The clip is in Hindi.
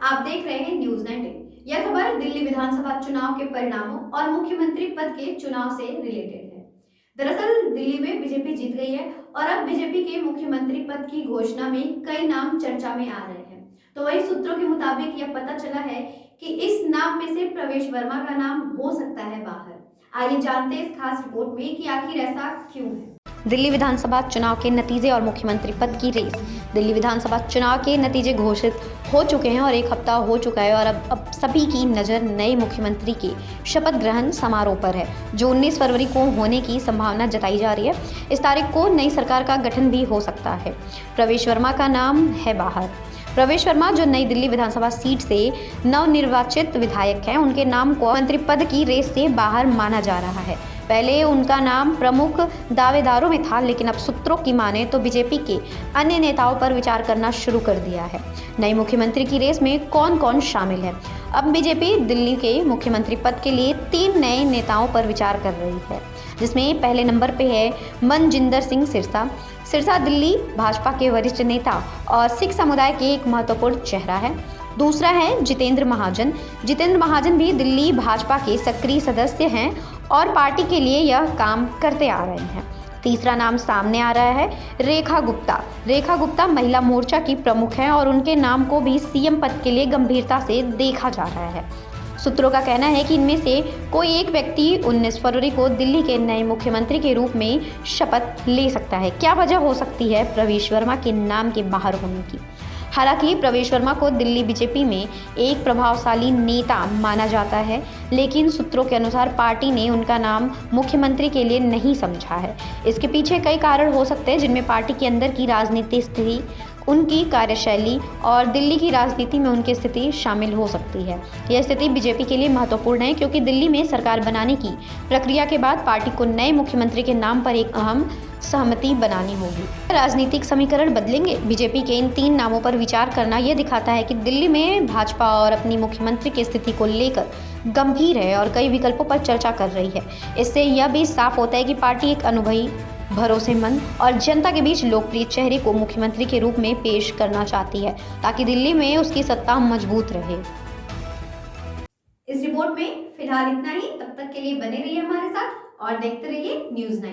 आप देख रहे हैं न्यूज 19। यह खबर दिल्ली विधानसभा चुनाव के परिणामों और मुख्यमंत्री पद के चुनाव से रिलेटेड है। दरअसल दिल्ली में बीजेपी जीत गई है और अब बीजेपी के मुख्यमंत्री पद की घोषणा में कई नाम चर्चा में आ रहे हैं। तो वही सूत्रों के मुताबिक यह पता चला है कि इस नाम में से प्रवेश वर्मा का नाम हो सकता है बाहर। आइए जानते हैं इस खास रिपोर्ट में कि आखिर ऐसा क्यों है। दिल्ली विधानसभा चुनाव के नतीजे और मुख्यमंत्री पद की रेस। दिल्ली विधानसभा चुनाव के नतीजे घोषित हो चुके हैं और एक हफ्ता हो चुका है और अब सभी की नज़र नए मुख्यमंत्री के शपथ ग्रहण समारोह पर है, जो 19 फरवरी को होने की संभावना जताई जा रही है। इस तारीख को नई सरकार का गठन भी हो सकता है। प्रवेश वर्मा का नाम है बाहर। प्रवेश वर्मा जो नई दिल्ली विधानसभा सीट से नवनिर्वाचित विधायक हैं, उनके नाम को मंत्री पद की रेस से बाहर माना जा रहा है। पहले उनका नाम प्रमुख दावेदारों में था, लेकिन अब सूत्रों की माने तो बीजेपी के अन्य नेताओं पर विचार करना शुरू कर दिया है। नई मुख्यमंत्री की रेस में कौन कौन शामिल है? अब बीजेपी दिल्ली के मुख्यमंत्री पद के लिए 3 नए नेताओं पर विचार कर रही है, जिसमें पहले नंबर पे है मनजिंदर सिंह सिरसा। सिरसा दिल्ली भाजपा के वरिष्ठ नेता और सिख समुदाय के एक महत्वपूर्ण चेहरा है। दूसरा है जितेंद्र महाजन। जितेंद्र महाजन भी दिल्ली भाजपा के सक्रिय सदस्य हैं और पार्टी के लिए यह काम करते आ रहे हैं। तीसरा नाम सामने आ रहा है रेखा गुप्ता। रेखा गुप्ता महिला मोर्चा की प्रमुख हैं और उनके नाम को भी सीएम पद के लिए गंभीरता से देखा जा रहा है। सूत्रों का कहना है कि इनमें से कोई एक व्यक्ति 19 फरवरी को दिल्ली के नए मुख्यमंत्री के रूप में शपथ ले सकता है। क्या वजह हो सकती है प्रवेश वर्मा के नाम के बाहर होने की? हालांकि प्रवेश वर्मा को दिल्ली बीजेपी में एक प्रभावशाली नेता माना जाता है, लेकिन सूत्रों के अनुसार पार्टी ने उनका नाम मुख्यमंत्री के लिए नहीं समझा है। इसके पीछे कई कारण हो सकते हैं, जिनमें पार्टी के अंदर की राजनीतिक स्थिति, उनकी कार्यशैली और दिल्ली की राजनीति में उनकी स्थिति शामिल हो सकती है। यह स्थिति बीजेपी के लिए महत्वपूर्ण है, क्योंकि दिल्ली में सरकार बनाने की प्रक्रिया के बाद पार्टी को नए मुख्यमंत्री के नाम पर एक अहम सहमति बनानी होगी। राजनीतिक समीकरण बदलेंगे। बीजेपी के इन 3 नामों पर विचार करना यह दिखाता है कि दिल्ली में भाजपा और अपनी मुख्यमंत्री की स्थिति को लेकर गंभीर है और कई विकल्पों पर चर्चा कर रही है। इससे यह भी साफ होता है कि पार्टी एक अनुभवी, भरोसेमंद और जनता के बीच लोकप्रिय चेहरे को मुख्यमंत्री के रूप में पेश करना चाहती है, ताकि दिल्ली में उसकी सत्ता मजबूत रहे। इस रिपोर्ट में फिलहाल इतना ही। तब तक के लिए बने रहिए हमारे साथ और देखते रहिए न्यूज 9।